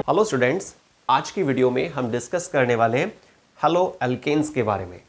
Hello students, आज की video में हम डिस्कस करने वाले हैं हेलो एल्केन्स के बारे में।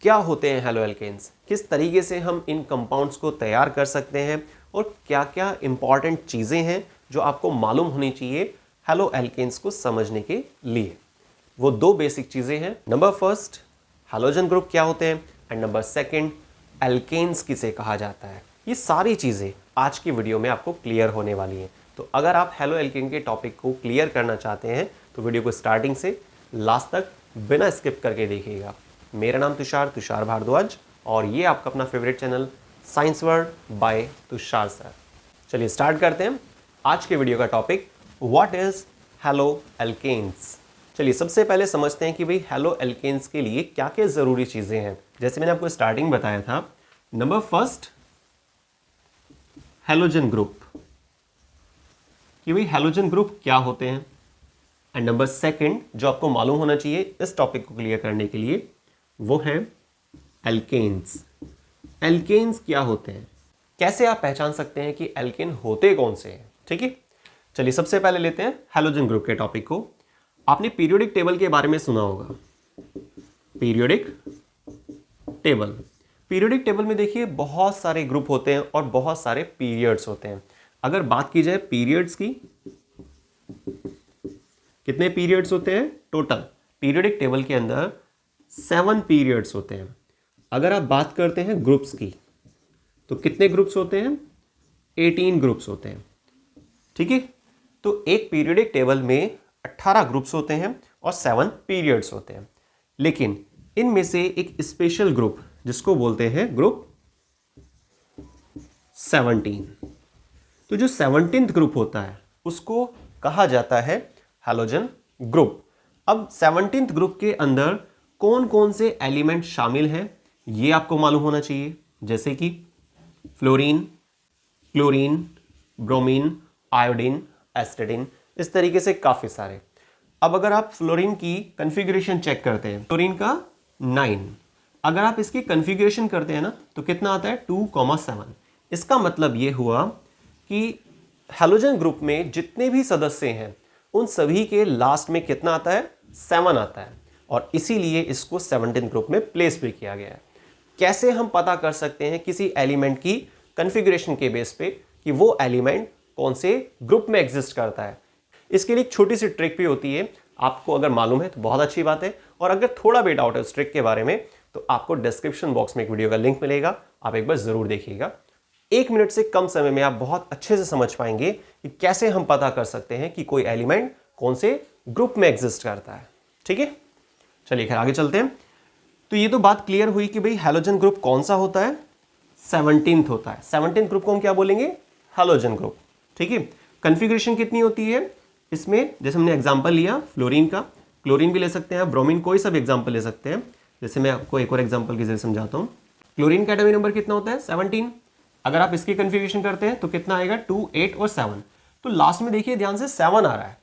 क्या होते हैं हेलो एल्केन्स, किस तरीके से हम इन कंपाउंड्स को तैयार कर सकते हैं और क्या क्या इंपॉर्टेंट चीज़ें हैं जो आपको मालूम होनी चाहिए हेलो एल्केन्स को समझने के लिए। वो दो बेसिक चीज़ें हैं। नंबर फर्स्ट, हैलोजन ग्रुप क्या होते हैं, एंड नंबर सेकंड, एल्केन्स किसे कहा जाता है। ये सारी चीज़ें आज की वीडियो में आपको क्लियर होने वाली हैं। तो अगर आप हेलो एल्केन के टॉपिक को क्लियर करना चाहते हैं तो वीडियो को स्टार्टिंग से लास्ट तक बिना स्किप करके देखिएगा। मेरा नाम तुषार भारद्वाज और ये आपका अपना favourite channel Science World by Tushar sir. चलिए स्टार्ट करते हैं आज के वीडियो का topic, what is haloalkanes. चलिए सबसे पहले समझते हैं कि भाई हेलो एल्केन्स के लिए क्या क्या ज़रूरी चीज़ें हैं। जैसे मैंने आपको स्टार्टिंग बताया था, नंबर फर्स्ट हैलोजन ग्रुप, कि भाई हैलोजन ग्रुप क्या होते हैं, एंड नंबर सेकंड जो आपको मालूम होना चाहिए इस टॉपिक को क्लियर करने के लिए वो है एल्केन्स। एल्केन्स क्या होते हैं, कैसे आप पहचान सकते हैं कि एल्केन होते कौन से हैं। ठीक है, चलिए सबसे पहले लेते हैं हैलोजन ग्रुप के टॉपिक को। आपने पीरियोडिक टेबल के बारे में सुना होगा। पीरियोडिक टेबल, पीरियोडिक टेबल में देखिए बहुत सारे ग्रुप होते हैं और बहुत सारे पीरियड्स होते हैं। अगर बात की जाए पीरियड्स की, कितने पीरियड्स होते हैं टोटल पीरियोडिक टेबल के अंदर? 7 पीरियड्स होते हैं। अगर आप बात करते हैं ग्रुप्स की तो कितने ग्रुप्स होते हैं? 18 ग्रुप्स होते हैं। ठीक है, तो एक पीरियोडिक टेबल में 18 ग्रुप्स होते हैं और 7 पीरियड्स होते हैं। लेकिन इनमें से एक स्पेशल ग्रुप जिसको बोलते हैं ग्रुप 17, तो जो 17th ग्रुप होता है उसको कहा जाता है हैलोजन ग्रुप। अब 17th ग्रुप के अंदर कौन कौन से एलिमेंट शामिल हैं ये आपको मालूम होना चाहिए, जैसे कि फ्लोरीन, क्लोरीन, ब्रोमीन, आयोडीन, एस्टेटिन, इस तरीके से काफ़ी सारे। अब अगर आप फ्लोरीन की कन्फिग्रेशन चेक करते हैं, फ्लोरीन का 9, अगर आप इसकी कन्फिग्रेशन करते हैं ना तो कितना आता है 2,7। इसका मतलब ये हुआ कि हैलोजन ग्रुप में जितने भी सदस्य हैं उन सभी के लास्ट में कितना आता है? 7 आता है, और इसीलिए इसको 17th ग्रुप में प्लेस भी किया गया है। कैसे हम पता कर सकते हैं किसी एलिमेंट की कन्फिग्रेशन के बेस पे कि वो एलिमेंट कौन से ग्रुप में एग्जिस्ट करता है? इसके लिए एक छोटी सी ट्रिक भी होती है। आपको अगर मालूम है तो बहुत अच्छी बात है, और अगर थोड़ा भी डाउट है उस ट्रिक के बारे में तो आपको डिस्क्रिप्शन बॉक्स में एक वीडियो का लिंक मिलेगा, आप एक बार जरूर देखिएगा। 1 मिनट से कम समय में आप बहुत अच्छे से समझ पाएंगे कि कैसे हम पता कर सकते हैं कि कोई एलिमेंट कौन से ग्रुप में एग्जिस्ट करता है। ठीक है, चलिए खैर आगे चलते हैं। तो ये तो बात क्लियर हुई कि भाई हैलोजन ग्रुप कौन सा होता है? 17th होता है। 17th ग्रुप को हम क्या बोलेंगे? Halogen group. ठीक है, कन्फिग्रेशन कितनी होती है इसमें? जैसे हमने एग्जांपल लिया फ्लोरीन का, क्लोरीन भी ले सकते हैं, ब्रोमीन, कोई सा भी एग्जांपल ले सकते हैं। जैसे मैं आपको एक और एग्जांपल के जरिए समझाता हूँ। क्लोरीन का एटॉमिक नंबर कितना होता है? 17। अगर आप इसकी कन्फिग्रेशन करते हैं तो कितना आएगा? 2, 8 और 7। तो लास्ट में देखिए ध्यान से 7 आ रहा है।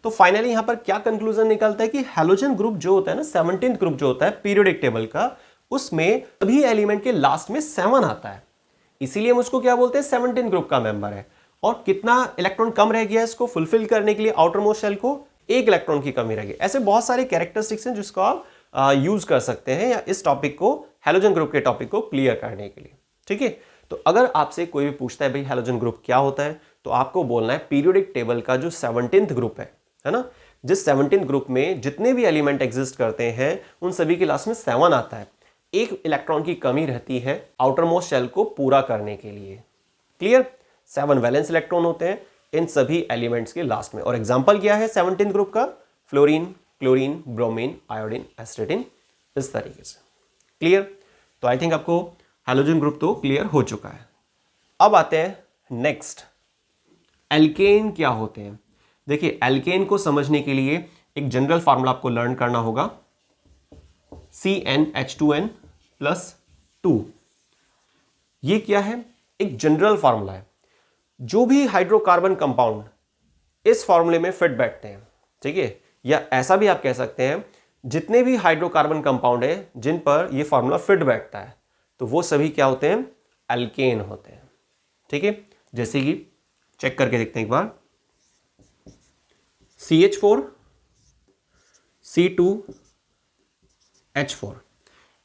तो फाइनली यहां पर क्या कंक्लूजन निकलता है कि हैलोजन ग्रुप जो होता है ना, 17th ग्रुप जो होता है पीरियोडिक टेबल का, उसमें सभी एलिमेंट के लास्ट में 7 आता है। इसीलिए हम उसको क्या बोलते हैं? 17th ग्रुप का मेंबर है। और कितना इलेक्ट्रॉन कम रह गया इसको फुलफिल करने के लिए? आउटर मोस्ट शेल को 1 इलेक्ट्रॉन की कमी रह गई। ऐसे बहुत सारे कैरेक्टरिस्टिक्स हैं जिसको आप यूज कर सकते हैं या इस टॉपिक को, हैलोजन ग्रुप के टॉपिक को क्लियर करने के लिए। ठीक है, तो अगर आपसे कोई भी पूछता है भाई हैलोजन ग्रुप क्या होता है, तो आपको बोलना है पीरियोडिक टेबल का जो 17th ग्रुप है ना, जिस 17th ग्रुप में जितने भी एलिमेंट एग्जिस्ट करते हैं उन सभी के लास्ट में 7 आता है। 1 इलेक्ट्रॉन की कमी रहती है आउटर मोस्ट शेल को पूरा करने के लिए। क्लियर? 7 वैलेंस इलेक्ट्रॉन होते हैं इन सभी एलिमेंट्स के लास्ट में। और एग्जांपल क्या है 17th ग्रुप का? फ्लोरीन, क्लोरीन, ब्रोमीन, आयोडीन, एस्टेटिन, इस तरीके से। क्लियर? तो आई थिंक आपको हैलोजन ग्रुप तो क्लियर हो चुका है। अब आते हैं नेक्स्ट, एल्केन क्या होते हैं। देखिए एल्केन को समझने के लिए एक जनरल फार्मूला आपको लर्न करना होगा, CnH2n+2। ये क्या है? एक जनरल फार्मूला है। जो भी हाइड्रोकार्बन कंपाउंड इस फार्मूले में फिट बैठते हैं, ठीक है, या ऐसा भी आप कह सकते हैं जितने भी हाइड्रोकार्बन कंपाउंड है जिन पर यह फार्मूला फिट बैठता है तो वो सभी क्या होते हैं? एल्केन होते हैं। ठीक है, जैसे कि चेक करके देखते हैं एक बार। CH4 C2H4,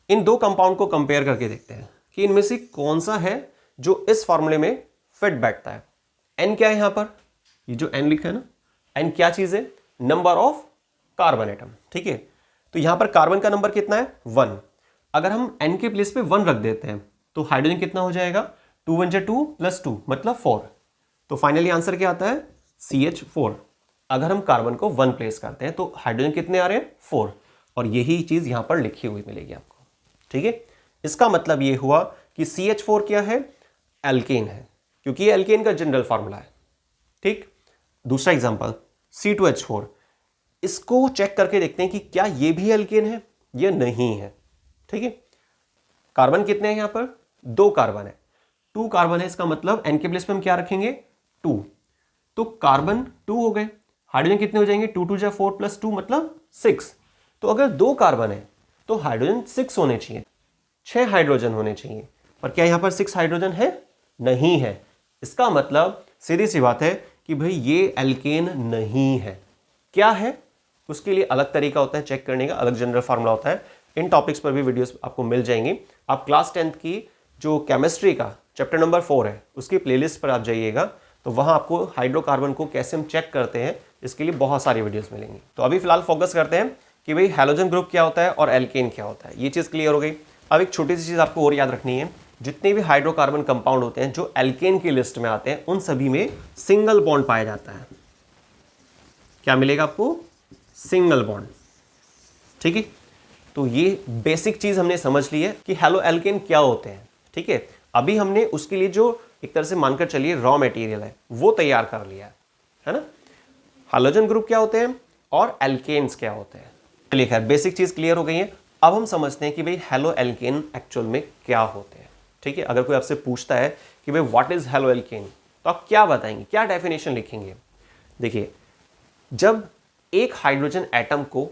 इन दो कंपाउंड को कंपेयर करके देखते हैं कि इनमें से कौन सा है जो इस फॉर्मूले में फिट बैठता है। N क्या है यहां पर, ये जो N लिखा है ना, N क्या चीज है, नंबर ऑफ कार्बन एटम, ठीक है। तो यहां पर कार्बन का नंबर कितना है 1, अगर हम N के प्लेस पे 1 रख देते हैं तो हाइड्रोजन कितना हो जाएगा 2 1 2 + 2 मतलब 4। तो फाइनली आंसर क्या आता है CH4। अगर हम कार्बन को 1 प्लेस करते हैं तो हाइड्रोजन कितने आ रहे हैं 4, और यही चीज यहां पर लिखी हुई मिलेगी आपको, ठीक है। इसका मतलब ये हुआ कि CH4 क्या है, एल्केन है, क्योंकि ये एल्केन का जनरल फार्मूला है, ठीक। दूसरा एग्जांपल C2H4, इसको चेक करके देखते हैं कि क्या ये भी एल्केन है या नहीं है, ठीक है। कार्बन कितने हैं यहां पर 2 कार्बन है, 2 कार्बन है, इसका मतलब N के प्लेस पे हम क्या रखेंगे 2, तो कार्बन 2 हो गए, हाइड्रोजन कितने हो जाएंगे 2 2 जा 4 + 2 मतलब 6। तो अगर 2 कार्बन है तो हाइड्रोजन 6 होने चाहिए, 6 हाइड्रोजन होने चाहिए, पर क्या यहां पर 6 हाइड्रोजन है, नहीं है। इसका मतलब सीधी सी बात है कि भाई ये एल्केन नहीं है। क्या है उसके लिए अलग तरीका होता है चेक करने का, अलग जनरल फार्मूला होता है। इन टॉपिक्स पर भी वीडियोस आपको मिल जाएंगी। आप क्लास 10th की जो केमिस्ट्री का चैप्टर नंबर 4 है उसकी प्लेलिस्ट पर आप जाइएगा, तो वहां आपको हाइड्रोकार्बन को कैसे हम चेक करते हैं इसके लिए बहुत सारी वीडियोस मिलेंगी। तो अभी फिलहाल फोकस करते हैं कि भाई हैलोजन ग्रुप क्या होता है और एल्केन क्या होता है, ये चीज़ क्लियर हो गई। अब एक छोटी सी चीज़ आपको और याद रखनी है, जितने भी हाइड्रोकार्बन कंपाउंड होते हैं जो एल्केन की लिस्ट में आते हैं उन सभी में सिंगल बॉन्ड पाया जाता है। क्या मिलेगा आपको, सिंगल बॉन्ड, ठीक है। तो ये बेसिक चीज हमने समझ ली है कि हैलो एल्केन क्या होते हैं, ठीक है। अभी हमने उसके लिए जो एक तरह से मानकर चलिए रॉ मटेरियल है वो तैयार कर लिया है ना। हैलोजन ग्रुप क्या होते हैं और एल्केन्स क्या होते हैं, चलिए खैर बेसिक चीज क्लियर हो गई है। अब हम समझते हैं कि भाई हैलो एल्केन एक्चुअल में क्या होते हैं, ठीक है। अगर कोई आपसे पूछता है कि भाई व्हाट इज हैलो एल्केन, तो आप क्या बताएंगे, क्या डेफिनेशन लिखेंगे। देखिए, जब एक हाइड्रोजन एटम को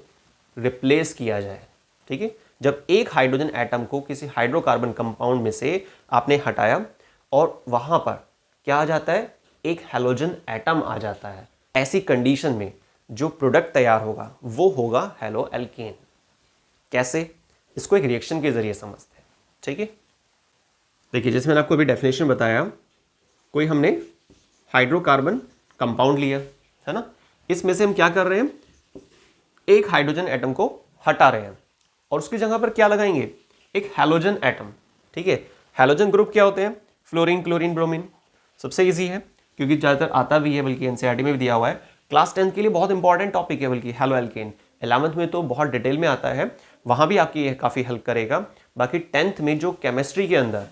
रिप्लेस किया जाए, ठीक है, जब एक हाइड्रोजन एटम को किसी हाइड्रोकार्बन कंपाउंड में से आपने हटाया और वहां पर क्या आ जाता है, एक हैलोजन एटम आ जाता है, ऐसी कंडीशन में जो प्रोडक्ट तैयार होगा वो होगा हैलो एल्केन। कैसे, इसको एक रिएक्शन के जरिए समझते हैं, ठीक है। देखिए, जैसे मैंने आपको अभी डेफिनेशन बताया, कोई हमने हाइड्रोकार्बन कंपाउंड लिया है ना, इसमें से हम क्या कर रहे हैं, एक हाइड्रोजन एटम को हटा रहे हैं और उसकी जगह पर क्या लगाएंगे, एक हैलोजन एटम, ठीक है। हैलोजन ग्रुप क्या होते हैं, फ्लोरीन क्लोरीन ब्रोमीन। सबसे इजी है क्योंकि ज़्यादातर आता भी है, बल्कि एनसीईआरटी में भी दिया हुआ है। क्लास 10th के लिए बहुत इंपॉर्टेंट टॉपिक है, बल्कि हैलो एल्केन 11th में तो बहुत डिटेल में आता है, वहाँ भी आपकी काफ़ी हेल्प करेगा। बाकी 10th में जो केमिस्ट्री के अंदर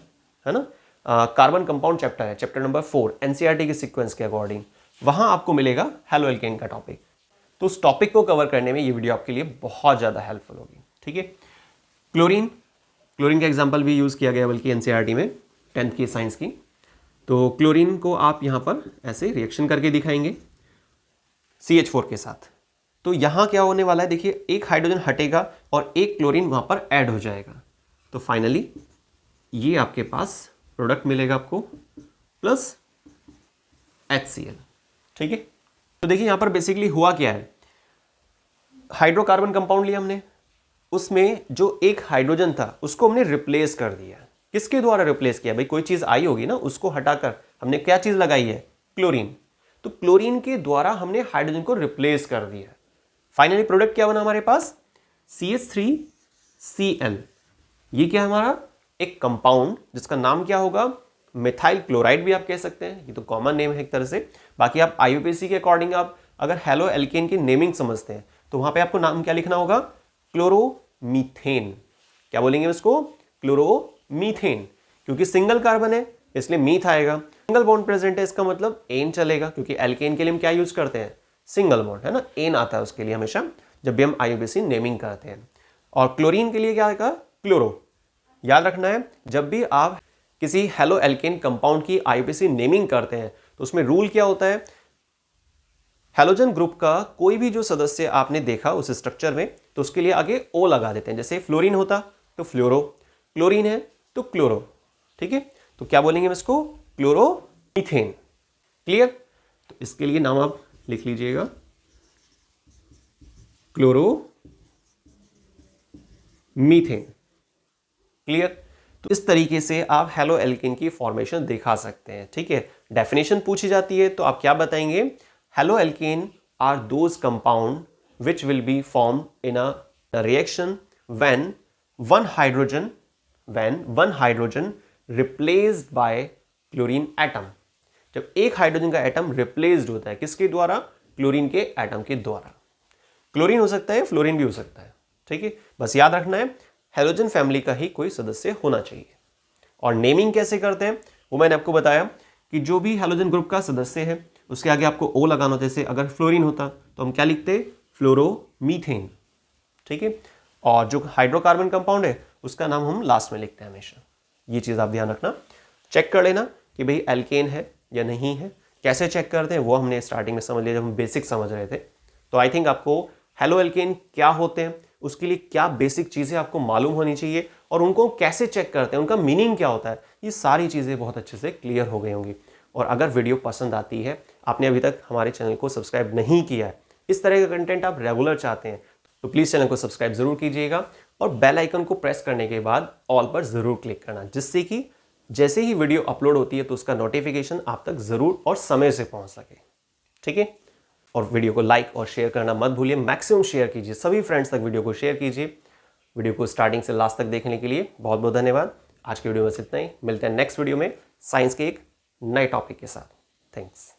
है ना, कार्बन कंपाउंड चैप्टर है, चैप्टर नंबर 4 एनसीईआरटी के सीक्वेंस के अकॉर्डिंग, वहाँ आपको मिलेगा हैलो एल्केन का टॉपिक। तो उस टॉपिक को कवर करने में ये वीडियो आपके लिए बहुत ज़्यादा हेल्पफुल होगी, ठीक है। क्लोरीन, क्लोरीन का एग्जांपल भी यूज़ किया गया बल्कि एनसीईआरटी में 10th की साइंस की। तो क्लोरीन को आप यहाँ पर ऐसे रिएक्शन करके दिखाएंगे CH4 के साथ। तो यहाँ क्या होने वाला है, देखिए, एक हाइड्रोजन हटेगा और एक क्लोरीन वहाँ पर ऐड हो जाएगा, तो फाइनली ये आपके पास प्रोडक्ट मिलेगा आपको प्लस HCl, ठीक है। तो देखिए यहाँ पर बेसिकली हुआ क्या है, हाइड्रोकार्बन कंपाउंड लिया हमने, उसमें जो एक हाइड्रोजन था उसको हमने रिप्लेस कर दिया। किसके द्वारा रिप्लेस किया, भाई कोई चीज आई होगी ना, उसको हटाकर हमने क्या चीज लगाई है, क्लोरीन। तो क्लोरीन के द्वारा हमने हाइड्रोजन को रिप्लेस कर दिया। फाइनली प्रोडक्ट क्या बना हमारे पास, CH3Cl। ये क्या है हमारा, एक कंपाउंड जिसका नाम क्या होगा, मिथाइल क्लोराइड भी आप कह सकते हैं, ये तो कॉमन नेम है एक तरह से। बाकी आप IUPAC के अकॉर्डिंग आप अगर हैलो एल्केन की नेमिंग समझते हैं तो वहां पे आपको नाम क्या लिखना होगा, क्लोरोमीथेन। क्या बोलेंगे इसको, क्लोरोमीथेन, क्योंकि सिंगल कार्बन है इसलिए मीथ आएगा। सिंगल बॉन्ड प्रेजेंट है इसका मतलब एन चलेगा, क्योंकि एल्केन के लिए हम क्या यूज करते हैं, सिंगल बॉन्ड, है ना, एन आता है उसके लिए हमेशा जब भी हम IUPAC नेमिंग करते हैं। और क्लोरीन के लिए क्या आएगा, क्लोरो। याद रखना है, जब भी आप किसी हैलो एल्केन कंपाउंड की IUPAC नेमिंग करते हैं तो उसमें रूल क्या होता है, हैलोजन ग्रुप का कोई भी जो सदस्य आपने देखा उस स्ट्रक्चर में तो उसके लिए आगे ओ लगा देते हैं। जैसे फ्लोरीन होता तो फ्लोरो, क्लोरीन है तो क्लोरो, ठीक है। तो क्या बोलेंगे इसको, क्लोरोमीथेन। क्लियर, तो इसके लिए नाम आप लिख लीजिएगा क्लोरोमीथेन। क्लियर? तो इस तरीके से आप हेलो एल्केन की फॉर्मेशन दिखा सकते हैं। ठीक है, डेफिनेशन पूछी जाती है तो आप क्या बताएंगे? Haloalkane are those compound which will be form in a reaction when one hydrogen replaced by chlorine atom. जब एक हाइड्रोजन का एटम रिप्लेस्ड होता है किसके द्वारा? क्लोरीन के एटम के द्वारा। क्लोरीन हो सकता है, फ्लोरीन भी हो सकता है। ठीक है, बस याद रखना है हेलोजन फैमिली का ही कोई सदस्य होना चाहिए। और नेमिंग कैसे करते हैं वो मैंने आपको बताया कि जो भी हेलोजन ग्रुप का सदस्य है उसके आगे आपको ओ लगाना होता है। जैसे अगर फ्लोरीन होता तो हम क्या लिखते? फ्लोरोमीथेन। ठीक है, और जो हाइड्रोकार्बन कंपाउंड है उसका नाम हम लास्ट में लिखते हैं हमेशा। ये चीज़ आप ध्यान रखना। चेक कर लेना कि भाई एल्केन है या नहीं है। कैसे चेक करते हैं वो हमने स्टार्टिंग में समझ लिया जब हम बेसिक समझ रहे थे। तो आई थिंक आपको हेलो एल्केन क्या होते हैं उसके लिए क्या बेसिक चीज़ें आपको मालूम होनी चाहिए और उनको कैसे चेक करते हैं, उनका मीनिंग क्या होता है, ये सारी चीज़ें बहुत अच्छे से क्लियर हो गई होंगी। और अगर वीडियो पसंद आती है, आपने अभी तक हमारे चैनल को सब्सक्राइब नहीं किया है, इस तरह का कंटेंट आप रेगुलर चाहते हैं, तो प्लीज़ चैनल को सब्सक्राइब जरूर कीजिएगा और बेल आइकन को प्रेस करने के बाद ऑल पर जरूर क्लिक करना, जिससे कि जैसे ही वीडियो अपलोड होती है तो उसका नोटिफिकेशन आप तक जरूर और समय से पहुंच सके। ठीक है, और वीडियो को लाइक और शेयर करना मत भूलिए। मैक्सिमम शेयर कीजिए, सभी फ्रेंड्स तक वीडियो को शेयर कीजिए। वीडियो को स्टार्टिंग से लास्ट तक देखने के लिए बहुत बहुत धन्यवाद। आज की वीडियो में बस इतना ही। मिलते हैं नेक्स्ट वीडियो में साइंस के एक नए टॉपिक के साथ। थैंक्स।